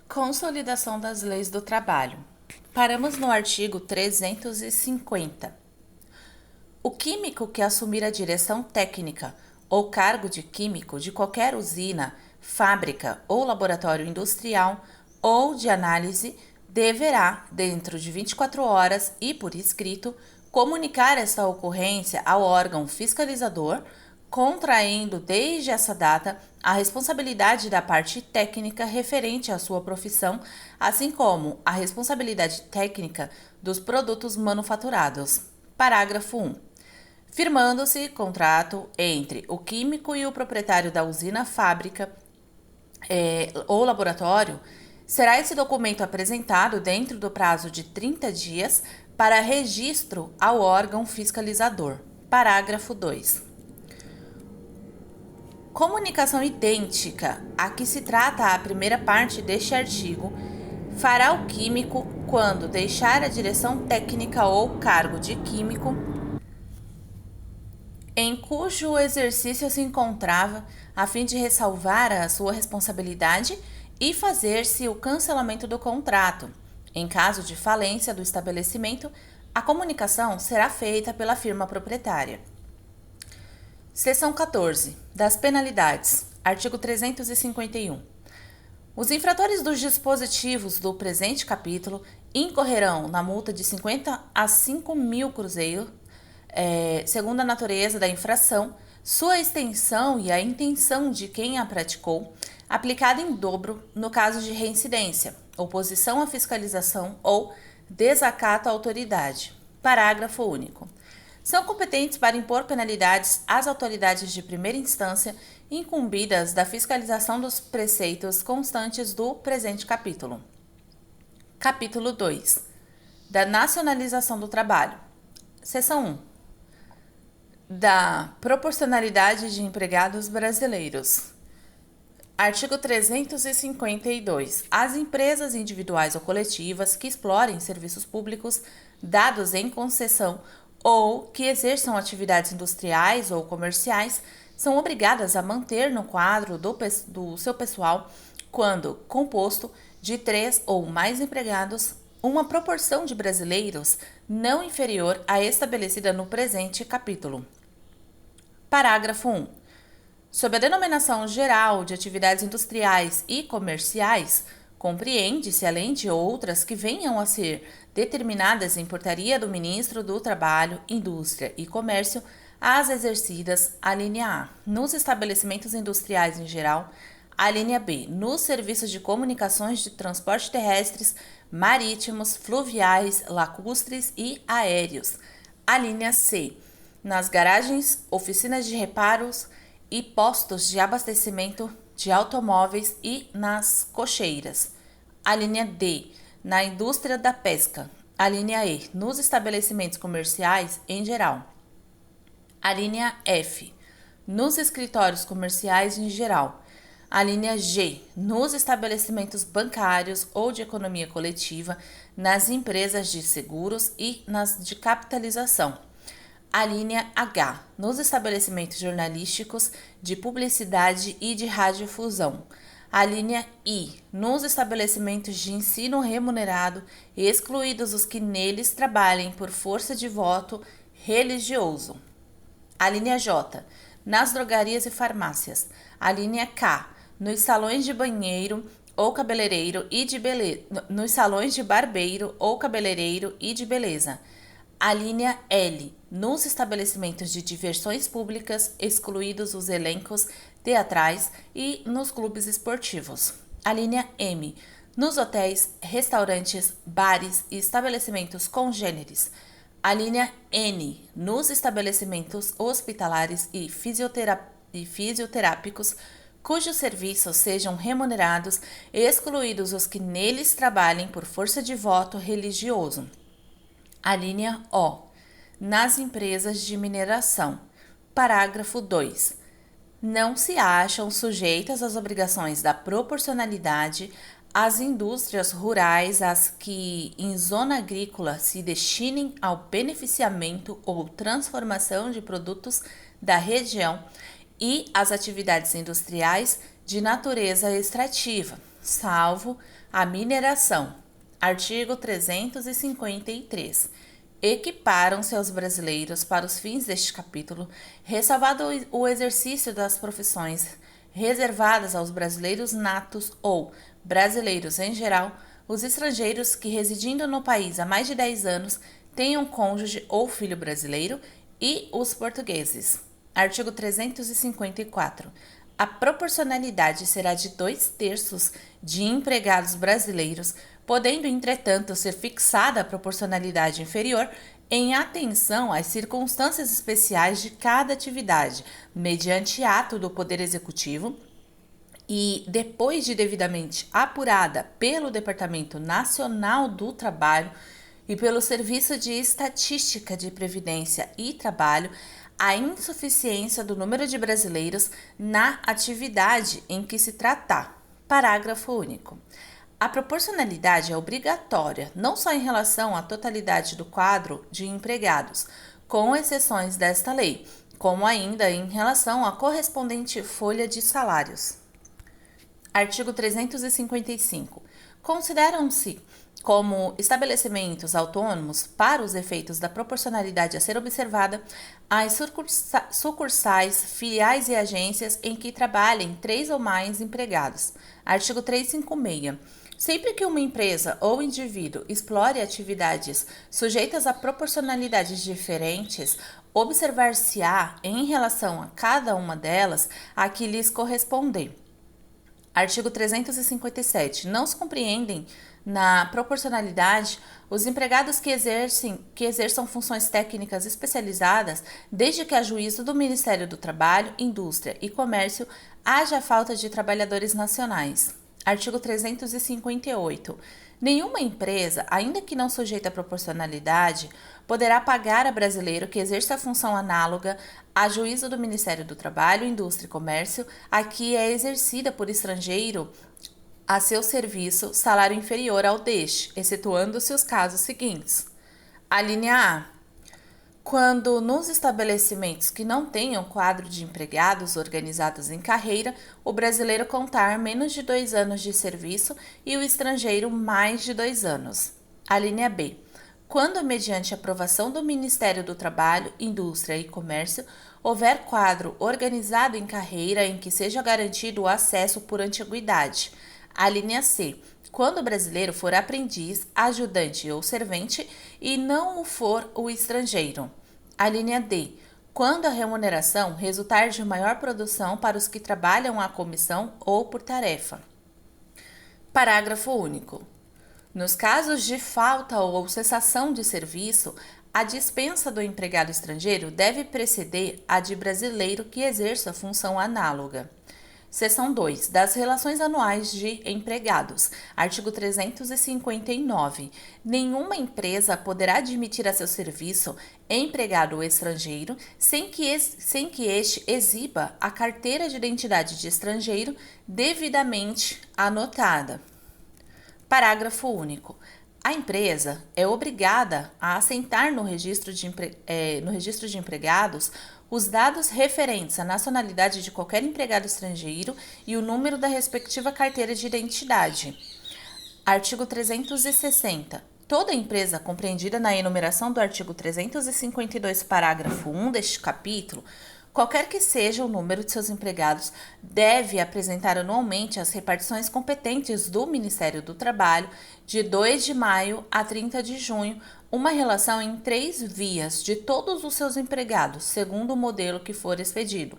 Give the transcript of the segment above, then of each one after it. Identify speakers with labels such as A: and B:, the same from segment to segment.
A: Consolidação das leis do trabalho. Paramos no artigo 350. O químico que assumir a direção técnica ou cargo de químico de qualquer usina, fábrica ou laboratório industrial ou de análise deverá, dentro de 24 horas e por escrito, comunicar esta ocorrência ao órgão fiscalizador, contraindo desde essa data a responsabilidade da parte técnica referente à sua profissão, assim como a responsabilidade técnica dos produtos manufaturados. Parágrafo 1. Firmando-se contrato entre o químico e o proprietário da usina, fábrica ou laboratório, será esse documento apresentado dentro do prazo de 30 dias para registro ao órgão fiscalizador. Parágrafo 2. Comunicação idêntica a que se trata a primeira parte deste artigo fará o químico quando deixar a direção técnica ou cargo de químico em cujo exercício se encontrava, a fim de ressalvar a sua responsabilidade e fazer-se o cancelamento do contrato. Em caso de falência do estabelecimento, a comunicação será feita pela firma proprietária. Seção 14. Das penalidades. Artigo 351. Os infratores dos dispositivos do presente capítulo incorrerão na multa de 50 a 5 mil cruzeiros, segundo a natureza da infração, sua extensão e a intenção de quem a praticou, aplicada em dobro no caso de reincidência, oposição à fiscalização ou desacato à autoridade. Parágrafo único. São competentes para impor penalidades às autoridades de primeira instância incumbidas da fiscalização dos preceitos constantes do presente capítulo. Capítulo 2. Da nacionalização do trabalho. Seção 1. Da proporcionalidade de empregados brasileiros. Artigo 352. As empresas individuais ou coletivas que explorem serviços públicos dados em concessão ou que exerçam atividades industriais ou comerciais são obrigadas a manter no quadro do seu pessoal, quando composto de 3 ou mais empregados, uma proporção de brasileiros não inferior à estabelecida no presente capítulo. Parágrafo 1. Sob a denominação geral de atividades industriais e comerciais, compreende-se, além de outras que venham a ser determinadas em portaria do Ministro do Trabalho, Indústria e Comércio, as exercidas, alínea A, nos estabelecimentos industriais em geral, alínea B, nos serviços de comunicações de transporte terrestres, marítimos, fluviais, lacustres e aéreos, alínea C, nas garagens, oficinas de reparos e postos de abastecimento de automóveis e nas cocheiras. A linha D, na indústria da pesca. A linha E, nos estabelecimentos comerciais em geral. A linha F, nos escritórios comerciais em geral. A linha G, nos estabelecimentos bancários ou de economia coletiva, nas empresas de seguros e nas de capitalização. A linha H, nos estabelecimentos jornalísticos, de publicidade e de radiodifusão. A linha I, nos estabelecimentos de ensino remunerado, excluídos os que neles trabalhem por força de voto religioso. A linha J, nas drogarias e farmácias. A linha K, nos salões de banheiro ou cabeleireiro e de beleza, nos salões de barbeiro ou cabeleireiro e de beleza. A linha L, nos estabelecimentos de diversões públicas, excluídos os elencos teatrais e nos clubes esportivos. A linha M, nos hotéis, restaurantes, bares e estabelecimentos congêneres. A linha N, nos estabelecimentos hospitalares e fisioterápicos, cujos serviços sejam remunerados, excluídos os que neles trabalhem por força de voto religioso. A linha O, nas empresas de mineração. Parágrafo 2. Não se acham sujeitas às obrigações da proporcionalidade as indústrias rurais às que, em zona agrícola, se destinem ao beneficiamento ou transformação de produtos da região e as atividades industriais de natureza extrativa, salvo a mineração. Artigo 353. Equiparam-se aos brasileiros para os fins deste capítulo, ressalvado o exercício das profissões reservadas aos brasileiros natos ou brasileiros em geral, os estrangeiros que, residindo no país há mais de 10 anos, tenham cônjuge ou filho brasileiro e os portugueses. Artigo 354. A proporcionalidade será de 2/3 de empregados brasileiros, podendo, entretanto, ser fixada a proporcionalidade inferior em atenção às circunstâncias especiais de cada atividade, mediante ato do Poder Executivo e, depois de devidamente apurada pelo Departamento Nacional do Trabalho e pelo Serviço de Estatística de Previdência e Trabalho, a insuficiência do número de brasileiros na atividade em que se tratar. Parágrafo único. A proporcionalidade é obrigatória, não só em relação à totalidade do quadro de empregados, com exceções desta lei, como ainda em relação à correspondente folha de salários. Artigo 355. Consideram-se como estabelecimentos autônomos, para os efeitos da proporcionalidade a ser observada, as sucursais, filiais e agências em que trabalhem 3 ou mais empregados. Artigo 356. Sempre que uma empresa ou indivíduo explore atividades sujeitas a proporcionalidades diferentes, observar-se-á, em relação a cada uma delas, a que lhes corresponder. Artigo 357. Não se compreendem na proporcionalidade os empregados que exerçam funções técnicas especializadas, desde que, a juízo do Ministério do Trabalho, Indústria e Comércio, haja falta de trabalhadores nacionais. Artigo 358. Nenhuma empresa, ainda que não sujeita à proporcionalidade, poderá pagar a brasileiro que exerça a função análoga, a juízo do Ministério do Trabalho, Indústria e Comércio, a que é exercida por estrangeiro a seu serviço, salário inferior ao deste, excetuando-se os casos seguintes. A linha A. Quando nos estabelecimentos que não tenham quadro de empregados organizados em carreira, o brasileiro contar menos de 2 anos de serviço e o estrangeiro mais de 2 anos. A linha B. Quando, mediante aprovação do Ministério do Trabalho, Indústria e Comércio, houver quadro organizado em carreira em que seja garantido o acesso por antiguidade. A linha C. Quando o brasileiro for aprendiz, ajudante ou servente e não o for o estrangeiro. A linha D. Quando a remuneração resultar de maior produção para os que trabalham à comissão ou por tarefa. Parágrafo único. Nos casos de falta ou cessação de serviço, a dispensa do empregado estrangeiro deve preceder a de brasileiro que exerça função análoga. Seção 2. Das relações anuais de empregados. Artigo 359. Nenhuma empresa poderá admitir a seu serviço empregado estrangeiro sem que este exiba a carteira de identidade de estrangeiro devidamente anotada. Parágrafo único. A empresa é obrigada a assentar no registro de empregados os dados referentes à nacionalidade de qualquer empregado estrangeiro e o número da respectiva carteira de identidade. Artigo 360. Toda empresa compreendida na enumeração do artigo 352, parágrafo 1 deste capítulo, qualquer que seja o número de seus empregados, deve apresentar anualmente às repartições competentes do Ministério do Trabalho, de 2 de maio a 30 de junho, uma relação em 3 vias de todos os seus empregados, segundo o modelo que for expedido.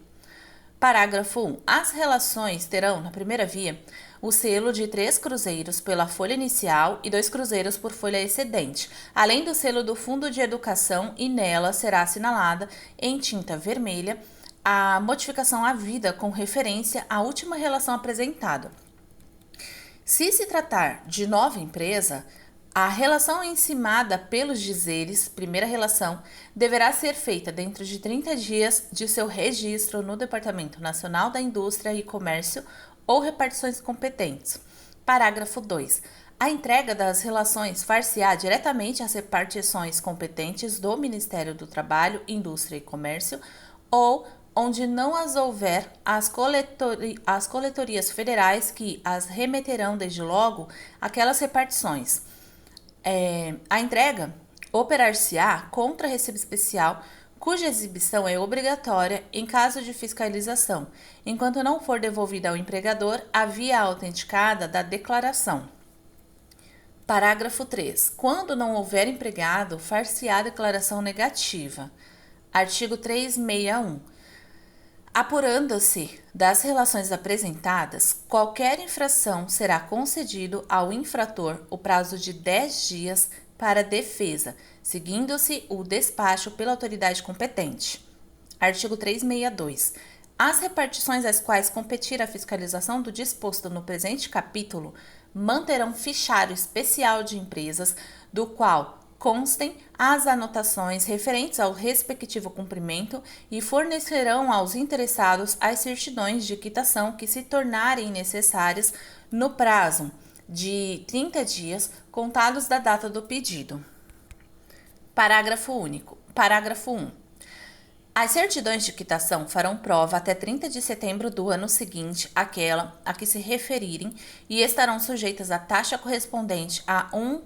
A: Parágrafo 1. As relações terão, na primeira via, o selo de 3 cruzeiros pela folha inicial e 2 cruzeiros por folha excedente, além do selo do Fundo de Educação, e nela será assinalada, em tinta vermelha, a modificação havida com referência à última relação apresentada. Se se tratar de nova empresa, a relação encimada pelos dizeres, primeira relação, deverá ser feita dentro de 30 dias de seu registro no Departamento Nacional da Indústria e Comércio ou repartições competentes. Parágrafo 2. A entrega das relações far-se-á diretamente às repartições competentes do Ministério do Trabalho, Indústria e Comércio ou onde não as houver as coletorias federais que as remeterão desde logo aquelas repartições. A entrega operar-se-á contra recibo especial, cuja exibição é obrigatória em caso de fiscalização, enquanto não for devolvida ao empregador a via autenticada da declaração. Parágrafo 3. Quando não houver empregado, far-se-á declaração negativa. Artigo 361. Apurando-se das relações apresentadas, qualquer infração será concedido ao infrator o prazo de 10 dias para defesa, seguindo-se o despacho pela autoridade competente. Artigo 362. As repartições às quais competir a fiscalização do disposto no presente capítulo manterão fichário especial de empresas, do qual constem as anotações referentes ao respectivo cumprimento e fornecerão aos interessados as certidões de quitação que se tornarem necessárias no prazo de 30 dias contados da data do pedido. Parágrafo único. Parágrafo 1. As certidões de quitação farão prova até 30 de setembro do ano seguinte àquela a que se referirem e estarão sujeitas à taxa correspondente a um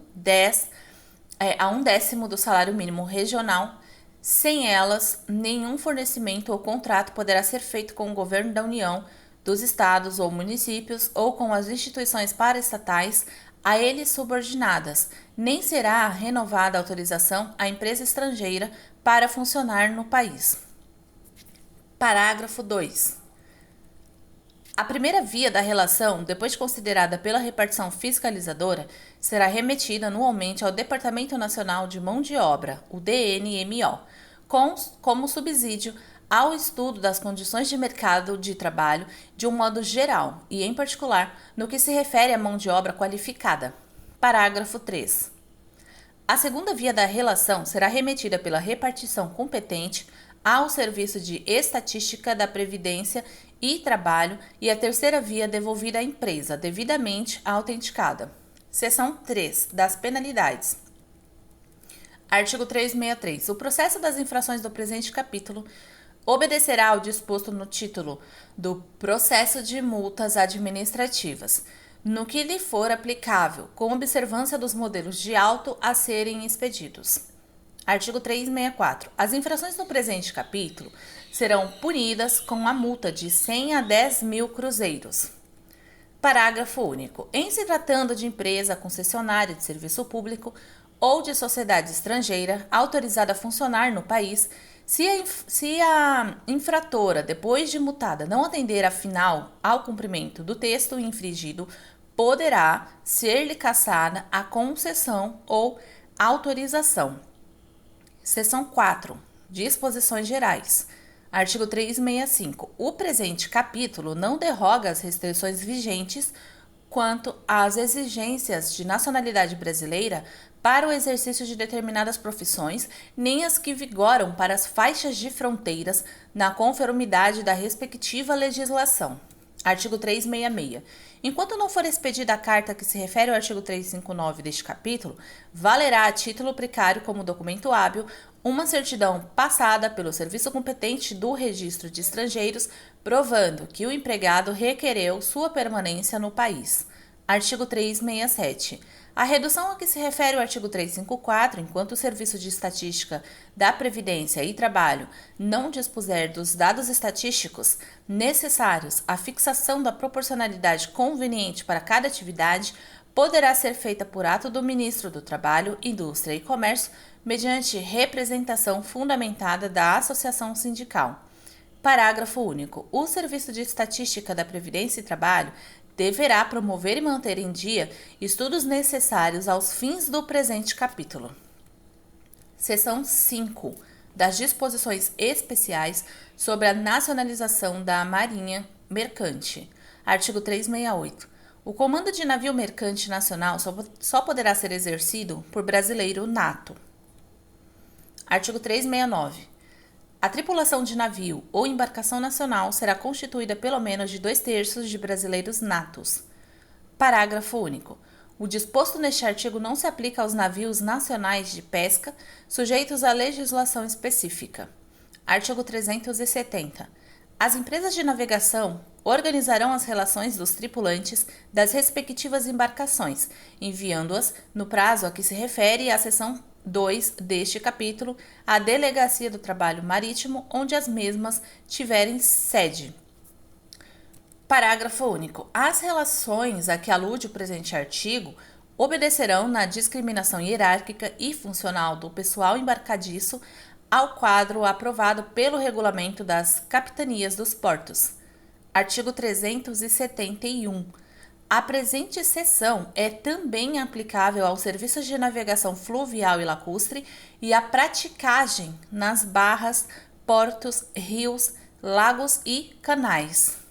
A: décimo do salário mínimo regional. Sem elas, nenhum fornecimento ou contrato poderá ser feito com o governo da União, dos estados ou municípios ou com as instituições paraestatais a eles subordinadas, nem será renovada a autorização à empresa estrangeira para funcionar no país. Parágrafo 2. A primeira via da relação, depois considerada pela repartição fiscalizadora, será remetida anualmente ao Departamento Nacional de Mão de Obra, o DNMO, como subsídio ao estudo das condições de mercado de trabalho de um modo geral e, em particular, no que se refere à mão de obra qualificada. Parágrafo 3. A segunda via da relação será remetida pela repartição competente ao Serviço de Estatística da Previdência e Trabalho e a terceira via devolvida à empresa, devidamente autenticada. Seção 3. Das penalidades. Artigo 363. O processo das infrações do presente capítulo obedecerá ao disposto no título do Processo de Multas Administrativas, no que lhe for aplicável, com observância dos modelos de auto a serem expedidos. Artigo 364. As infrações no presente capítulo serão punidas com a multa de 100 a 10 mil cruzeiros. Parágrafo único. Em se tratando de empresa concessionária de serviço público ou de sociedade estrangeira autorizada a funcionar no país, se a infratora, depois de multada, não atender afinal ao cumprimento do texto infringido, poderá ser-lhe cassada a concessão ou autorização. Seção 4. Disposições gerais. Artigo 365. O presente capítulo não derroga as restrições vigentes quanto às exigências de nacionalidade brasileira para o exercício de determinadas profissões, nem as que vigoram para as faixas de fronteiras na conformidade da respectiva legislação. Artigo 366. Enquanto não for expedida a carta que se refere ao artigo 359 deste capítulo, valerá a título precário como documento hábil uma certidão passada pelo serviço competente do registro de estrangeiros, provando que o empregado requereu sua permanência no país. Artigo 367. A redução a que se refere o artigo 354, enquanto o Serviço de Estatística da Previdência e Trabalho não dispuser dos dados estatísticos necessários à fixação da proporcionalidade conveniente para cada atividade, poderá ser feita por ato do Ministro do Trabalho, Indústria e Comércio, mediante representação fundamentada da associação sindical. Parágrafo único. O Serviço de Estatística da Previdência e Trabalho deverá promover e manter em dia estudos necessários aos fins do presente capítulo. Seção 5. Das disposições especiais sobre a nacionalização da Marinha Mercante. Artigo 368. O comando de navio mercante nacional só poderá ser exercido por brasileiro nato. Artigo 369. A tripulação de navio ou embarcação nacional será constituída pelo menos de 2/3 de brasileiros natos. Parágrafo único. O disposto neste artigo não se aplica aos navios nacionais de pesca sujeitos à legislação específica. Artigo 370. As empresas de navegação organizarão as relações dos tripulantes das respectivas embarcações, enviando-as, no prazo a que se refere a seção 2 deste capítulo, à Delegacia do Trabalho Marítimo, onde as mesmas tiverem sede. Parágrafo único. As relações a que alude o presente artigo obedecerão na discriminação hierárquica e funcional do pessoal embarcadiço ao quadro aprovado pelo Regulamento das Capitanias dos Portos. Artigo 371. A presente seção é também aplicável aos serviços de navegação fluvial e lacustre e à praticagem nas barras, portos, rios, lagos e canais.